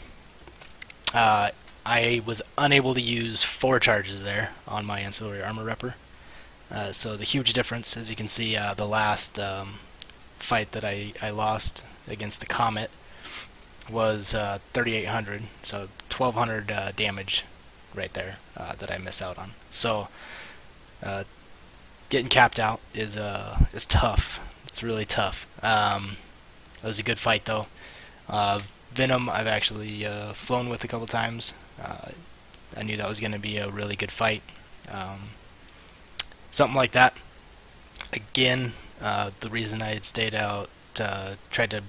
I was unable to use 4 charges there on my ancillary armor repper. So the huge difference, as you can see, the last fight that I lost against the Comet was 3,800, so 1,200 damage right there that I miss out on. So getting capped out is tough. It's really tough. It was a good fight though. Venom, I've actually flown with a couple times. I knew that was going to be a really good fight. Something like that. Again, the reason I had stayed out, tried to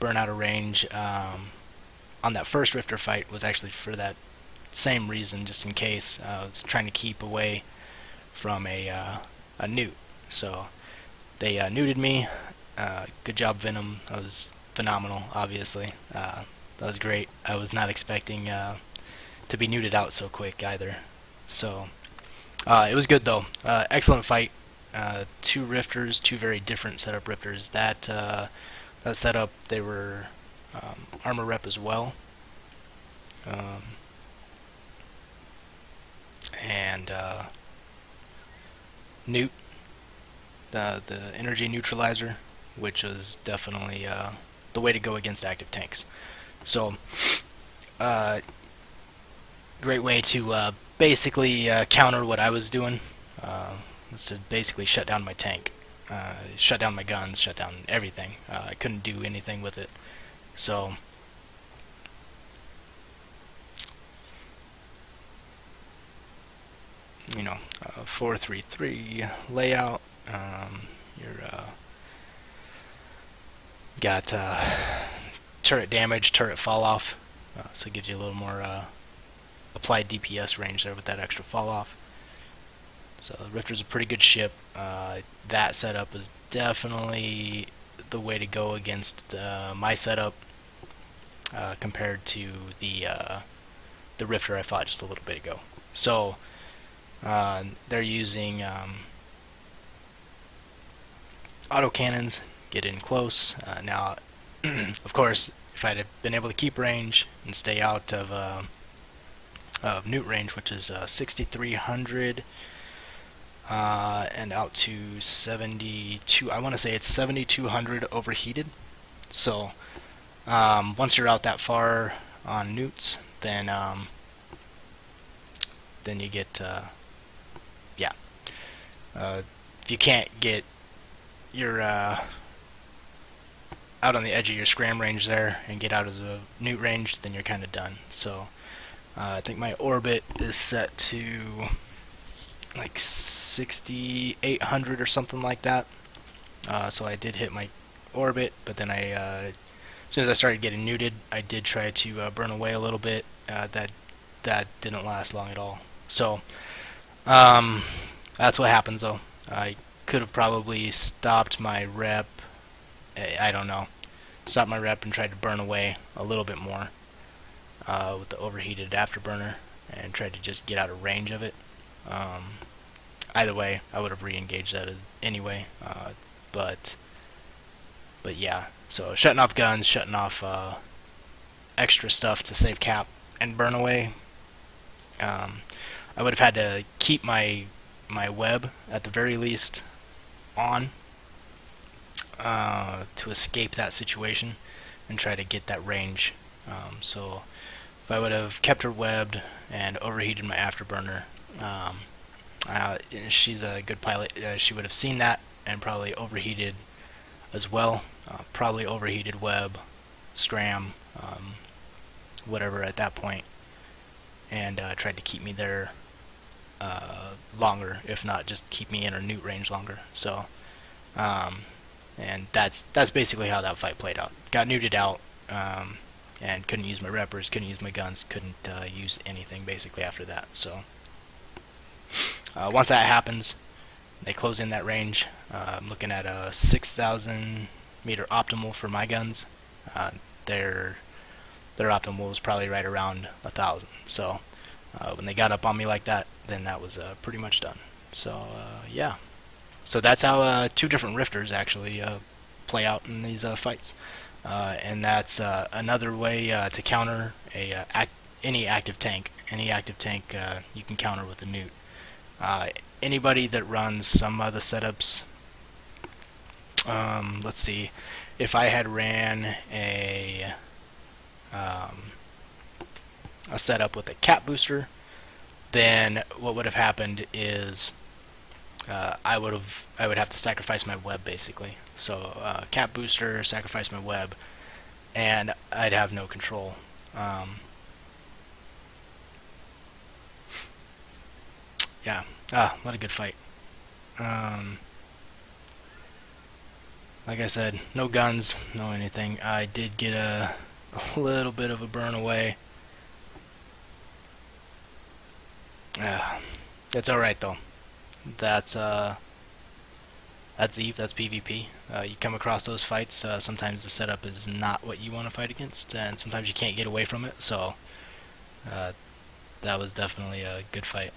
burn out a range on that first Rifter fight was actually for that same reason, just in case. I was trying to keep away from a newt. So they neuted me. Good job, Venom. That was phenomenal, obviously. That was great. I was not expecting to be neuted out so quick either. So it was good though. Excellent fight. 2 Rifters, 2 very different setup Rifters. That setup, they were armor rep as well. And Newt, the energy neutralizer, which was definitely the way to go against active tanks. So, great way to basically counter what I was doing. Was to basically shut down my tank, shut down my guns, shut down everything. I couldn't do anything with it. So, you know, 4-3-3 layout. You're got turret damage, turret fall off, so it gives you a little more applied DPS range there with that extra fall off. So Rifter's a pretty good ship. That setup is definitely the way to go against my setup compared to the Rifter I fought just a little bit ago. So they're using autocannons, get in close. Now, of course, if I'd have been able to keep range and stay out of newt range, which is 6,300 and out to 72, I want to say it's 7,200 overheated. So once you're out that far on newts, then you get yeah. If you can't get your out on the edge of your scram range there and get out of the newt range, then you're kind of done. So I think my orbit is set to like 6,800 or something like that. So I did hit my orbit, but then I as soon as I started getting nuded, I did try to burn away a little bit. That didn't last long at all. So um, that's what happens though. I could have probably stopped my rep. I don't know. Stopped my rep and tried to burn away a little bit more with the overheated afterburner and tried to just get out of range of it. Either way, I would have re-engaged that anyway. But yeah, so shutting off guns, shutting off extra stuff to save cap and burn away. I would have had to keep my web at the very least on to escape that situation and try to get that range. So if I would have kept her webbed and overheated my afterburner, she's a good pilot. She would have seen that and probably overheated as well. Probably overheated web, scram, whatever at that point, and tried to keep me there longer, if not just keep me in her newt range longer. So, and that's basically how that fight played out. Got neuted out, and couldn't use my reppers, couldn't use my guns, couldn't use anything basically after that. So once that happens, they close in that range. I'm looking at a 6,000 meter optimal for my guns. Their optimal was probably right around 1,000. So when they got up on me like that, then that was pretty much done. So yeah, so that's how two different rifters actually play out in these fights, and that's another way to counter any active tank. Any active tank you can counter with a newt. Anybody that runs some of the setups, let's see, if I had ran a setup with a cap booster, then what would have happened is I would have to sacrifice my web basically. So cap booster, sacrifice my web, and I'd have no control. Yeah, what a good fight. Like I said, no guns, no anything. I did get a little bit of a burn away. It's alright though. That's EVE, that's PvP. You come across those fights, sometimes the setup is not what you want to fight against, and sometimes you can't get away from it, so that was definitely a good fight.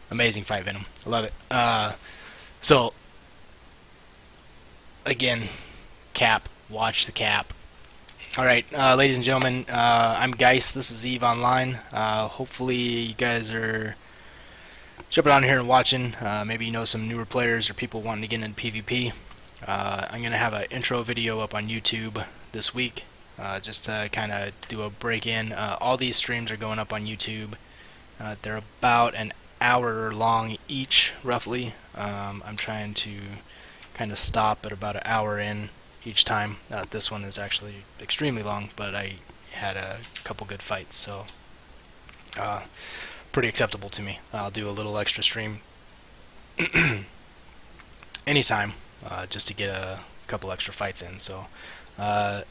Amazing fight, Venom. I love it. So, again, cap. Watch the cap. Alright, ladies and gentlemen, I'm Guyce. This is EVE Online. Hopefully you guys are jumping on here and watching. Maybe you know some newer players or people wanting to get into PvP. I'm going to have an intro video up on YouTube this week, just to kind of do a break-in. All these streams are going up on YouTube. They're about an hour long each, roughly. I'm trying to kind of stop at about an hour in each time. This one is actually extremely long, but I had a couple good fights, so pretty acceptable to me. I'll do a little extra stream anytime, just to get a couple extra fights in. So it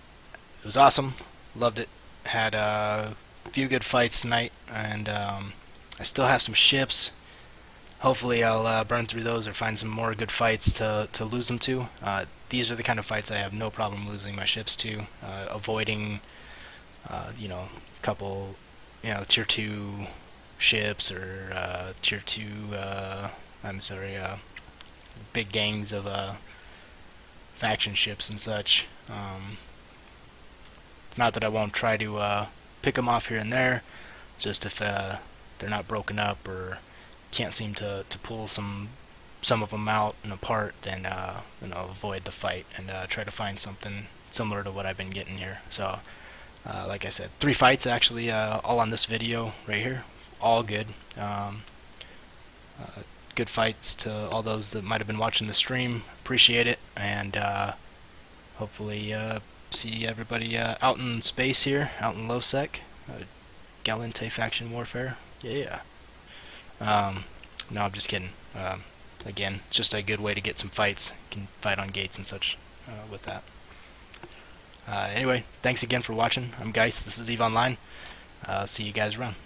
was awesome, loved it. Had a few good fights tonight, and I still have some ships. Hopefully I'll burn through those or find some more good fights to lose them to. These are the kind of fights I have no problem losing my ships to, avoiding, a couple, tier 2 ships or tier 2, big gangs of faction ships and such. It's not that I won't try to pick them off here and there, just if they're not broken up or can't seem to pull some of them out and apart, then avoid the fight and try to find something similar to what I've been getting here. So like I said, 3 fights actually, all on this video right here, all good. Good fights to all those that might have been watching the stream. Appreciate it, and hopefully see everybody out in space here, out in low sec. Galente faction warfare, yeah. No, I'm just kidding. again, just a good way to get some fights. You can fight on gates and such with that. Anyway, thanks again for watching. I'm Guyce. This is EVE Online. See you guys around.